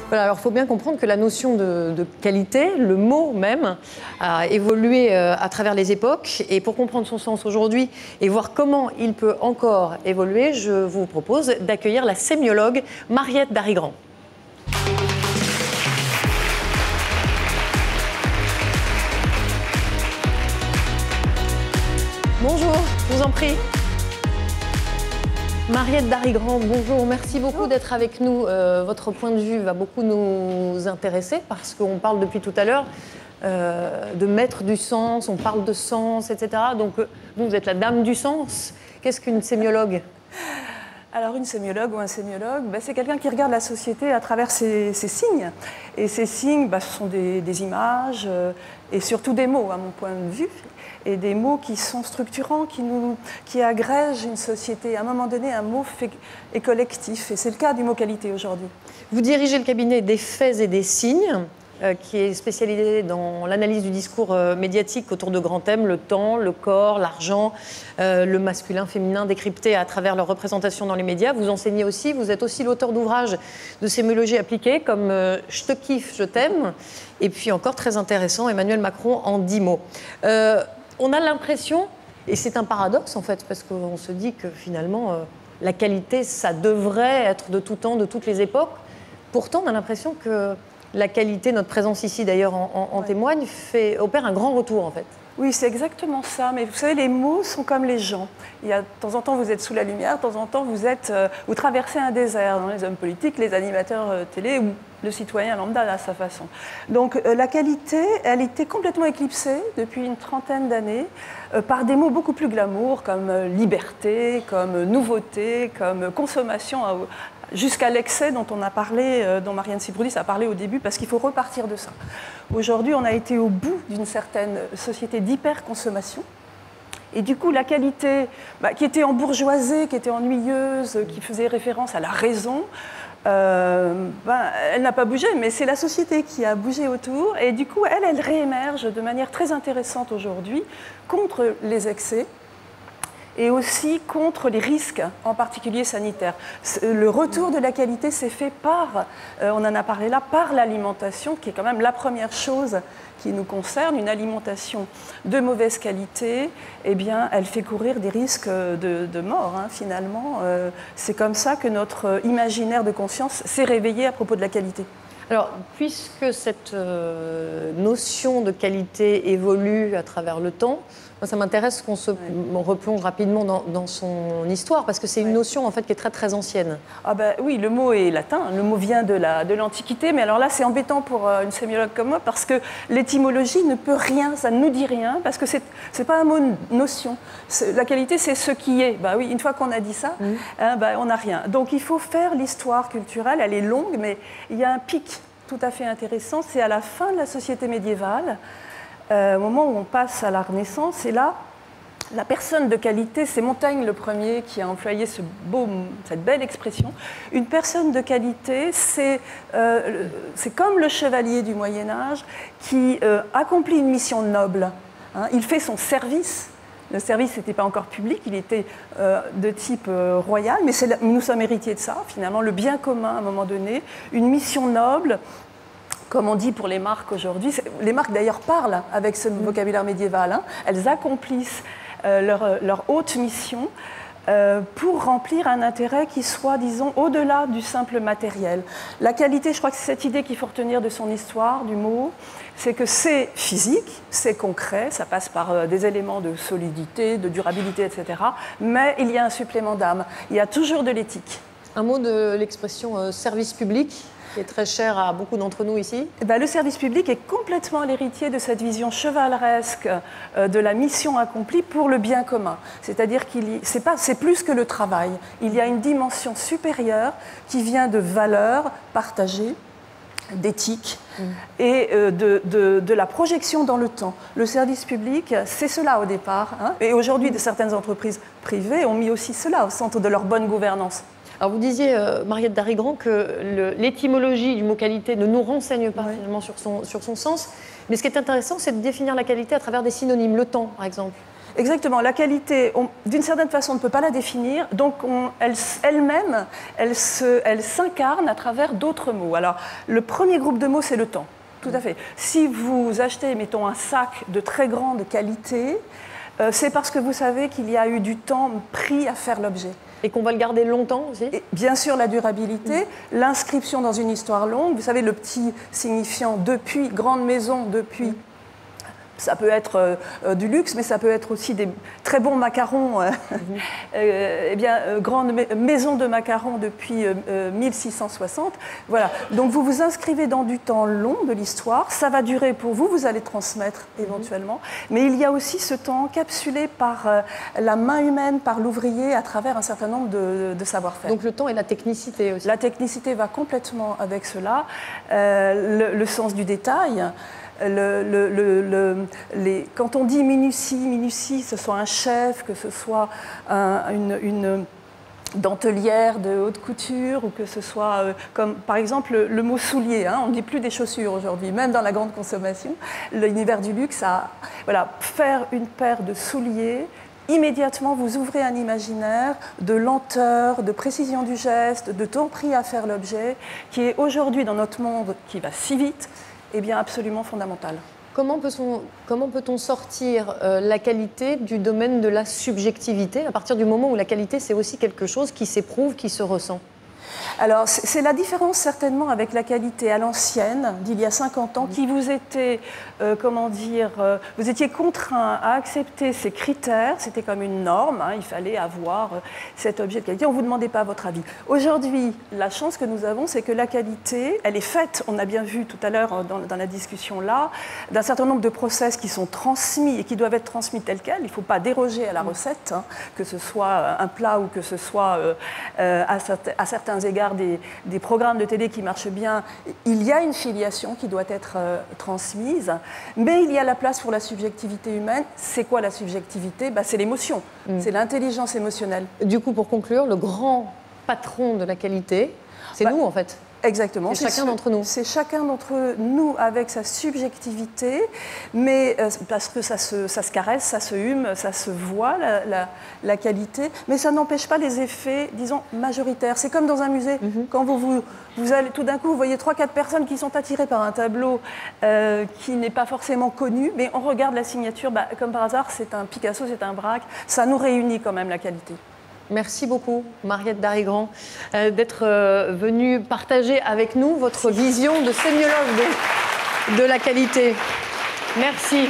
Voilà, alors il faut bien comprendre que la notion de qualité, le mot même, a évolué à travers les époques. Et pour comprendre son sens aujourd'hui et voir comment il peut encore évoluer, je vous propose d'accueillir la sémiologue Mariette Darigrand. Bonjour, je vous en prie. Mariette Darigrand, bonjour, merci beaucoup d'être avec nous. Votre point de vue va beaucoup nous intéresser parce qu'on parle depuis tout à l'heure de maître du sens, on parle de sens, etc. Donc vous êtes la dame du sens. Qu'est-ce qu'une sémiologue ? Alors une sémiologue ou un sémiologue, c'est quelqu'un qui regarde la société à travers ses signes. Et ces signes, ce sont des images et surtout des mots, à mon point de vue. Et des mots qui sont structurants, qui agrègent une société. À un moment donné, un mot est collectif. Et c'est le cas du mot qualité aujourd'hui. Vous dirigez le cabinet des faits et des signes, qui est spécialisé dans l'analyse du discours médiatique autour de grands thèmes, le temps, le corps, l'argent, le masculin, féminin, décrypté à travers leur représentation dans les médias. Vous enseignez aussi, vous êtes aussi l'auteur d'ouvrages de sémiologie appliquée, comme « Je te kiffe, je t'aime », et puis encore très intéressant, Emmanuel Macron en 10 mots. On a l'impression, et c'est un paradoxe en fait, parce qu'on se dit que finalement, la qualité, ça devrait être de tout temps, de toutes les époques. Pourtant, on a l'impression que la qualité, notre présence ici d'ailleurs en témoigne, opère un grand retour en fait. Oui, c'est exactement ça. Mais vous savez, les mots sont comme les gens. De temps en temps, vous êtes sous la lumière, de temps en temps, vous traversez un désert, dans les hommes politiques, les animateurs télé ou le citoyen lambda à sa façon. Donc la qualité, elle était complètement éclipsée depuis une trentaine d'années par des mots beaucoup plus glamour, comme liberté, comme nouveauté, comme consommation, jusqu'à l'excès dont on a parlé, dont Marianne Sibrudis a parlé au début, parce qu'il faut repartir de ça. Aujourd'hui, on a été au bout d'une certaine société d'hyperconsommation. Et du coup, la qualité, qui était embourgeoisée, qui était ennuyeuse, qui faisait référence à la raison, elle n'a pas bougé, mais c'est la société qui a bougé autour. Et du coup, elle réémerge de manière très intéressante aujourd'hui contre les excès et aussi contre les risques, en particulier sanitaires. Le retour de la qualité s'est fait par, on en a parlé là, par l'alimentation, qui est quand même la première chose qui nous concerne. Une alimentation de mauvaise qualité, eh bien, elle fait courir des risques de mort, finalement. C'est comme ça que notre imaginaire de conscience s'est réveillé à propos de la qualité. Alors, puisque cette notion de qualité évolue à travers le temps, moi, ça m'intéresse qu'on se replonge rapidement dans son histoire, parce que c'est une notion en fait qui est très très ancienne. Oui, le mot est latin, le mot vient de l'Antiquité, mais alors là c'est embêtant pour une sémiologue comme moi, parce que l'étymologie ne peut rien, ça ne nous dit rien, parce que c'est pas un mot notion. La qualité c'est ce qui est. Oui, une fois qu'on a dit ça, on n'a rien. Donc il faut faire l'histoire culturelle, elle est longue, mais il y a un pic tout à fait intéressant, c'est à la fin de la société médiévale, au moment où on passe à la Renaissance, et là, la personne de qualité, c'est Montaigne le premier qui a employé cette belle expression. Une personne de qualité, c'est comme le chevalier du Moyen-Âge qui accomplit une mission noble. Il fait son service. Le service n'était pas encore public, il était de type royal, mais nous sommes héritiers de ça, finalement, le bien commun à un moment donné, une mission noble. Comme on dit pour les marques aujourd'hui, les marques d'ailleurs parlent avec ce vocabulaire médiéval, elles accomplissent leur haute mission pour remplir un intérêt qui soit, disons, au-delà du simple matériel. La qualité, je crois que c'est cette idée qu'il faut retenir de son histoire, du mot, c'est que c'est physique, c'est concret, ça passe par des éléments de solidité, de durabilité, etc. Mais il y a un supplément d'âme, il y a toujours de l'éthique. Un mot de l'expression service public, qui est très cher à beaucoup d'entre nous ici. Le service public est complètement l'héritier de cette vision chevaleresque de la mission accomplie pour le bien commun. C'est-à-dire que c'est plus que le travail. Il y a une dimension supérieure qui vient de valeurs partagées, d'éthique et de la projection dans le temps. Le service public, c'est cela au départ. Et aujourd'hui, certaines entreprises privées ont mis aussi cela au centre de leur bonne gouvernance. Alors vous disiez, Mariette Darigrand, que l'étymologie du mot qualité ne nous renseigne pas finalement sur son sens. Mais ce qui est intéressant, c'est de définir la qualité à travers des synonymes. Le temps, par exemple. Exactement. La qualité, d'une certaine façon, on ne peut pas la définir. Donc, elle-même, elle s'incarne à travers d'autres mots. Alors, le premier groupe de mots, c'est le temps. Tout à fait. Si vous achetez, mettons, un sac de très grande qualité, c'est parce que vous savez qu'il y a eu du temps pris à faire l'objet. Et qu'on va le garder longtemps aussi? Et bien sûr, la durabilité, l'inscription dans une histoire longue. Vous savez, le petit signifiant depuis, grande maison, depuis. Ça peut être du luxe, mais ça peut être aussi des très bons macarons. Eh bien, grande maison de macarons depuis 1660. Voilà. Donc, vous vous inscrivez dans du temps long de l'histoire. Ça va durer pour vous. Vous allez transmettre éventuellement. Mais il y a aussi ce temps encapsulé par la main humaine, par l'ouvrier, à travers un certain nombre de savoir-faire. Donc, le temps et la technicité aussi. La technicité va complètement avec cela. Le sens du détail. Quand on dit minutie, que ce soit un chef, que ce soit une dentelière de haute couture, ou que ce soit, comme par exemple le mot soulier, hein, on ne dit plus des chaussures aujourd'hui, même dans la grande consommation. L'univers du luxe, voilà, faire une paire de souliers, immédiatement vous ouvrez un imaginaire de lenteur, de précision du geste, de temps pris à faire l'objet, qui est aujourd'hui dans notre monde qui va si vite, eh bien absolument fondamental. Comment peut-on sortir la qualité du domaine de la subjectivité à partir du moment où la qualité, c'est aussi quelque chose qui s'éprouve, qui se ressent? Alors, c'est la différence certainement avec la qualité à l'ancienne, d'il y a 50 ans, qui vous était, vous étiez contraint à accepter ces critères, c'était comme une norme, hein, il fallait avoir cet objet de qualité, on ne vous demandait pas votre avis. Aujourd'hui, la chance que nous avons, c'est que la qualité, elle est faite, on a bien vu tout à l'heure dans la discussion là, d'un certain nombre de process qui sont transmis et qui doivent être transmis tels quels, il ne faut pas déroger à la recette, hein, que ce soit un plat ou que ce soit à certains égards des programmes de télé qui marchent bien, il y a une filiation qui doit être transmise, mais il y a la place pour la subjectivité humaine. C'est quoi la subjectivité? C'est l'émotion, c'est l'intelligence émotionnelle. Du coup, pour conclure, le grand patron de la qualité, c'est nous en fait. Exactement. C'est chacun d'entre nous. C'est chacun d'entre nous avec sa subjectivité, mais parce que ça se caresse, ça se hume, ça se voit, la qualité, mais ça n'empêche pas les effets, disons, majoritaires. C'est comme dans un musée. Quand vous allez, tout d'un coup, vous voyez 3-4 personnes qui sont attirées par un tableau qui n'est pas forcément connu, mais on regarde la signature, comme par hasard, c'est un Picasso, c'est un Braque, ça nous réunit quand même la qualité. Merci beaucoup, Mariette Darigrand, d'être venue partager avec nous votre vision de sémiologue de la qualité. Merci.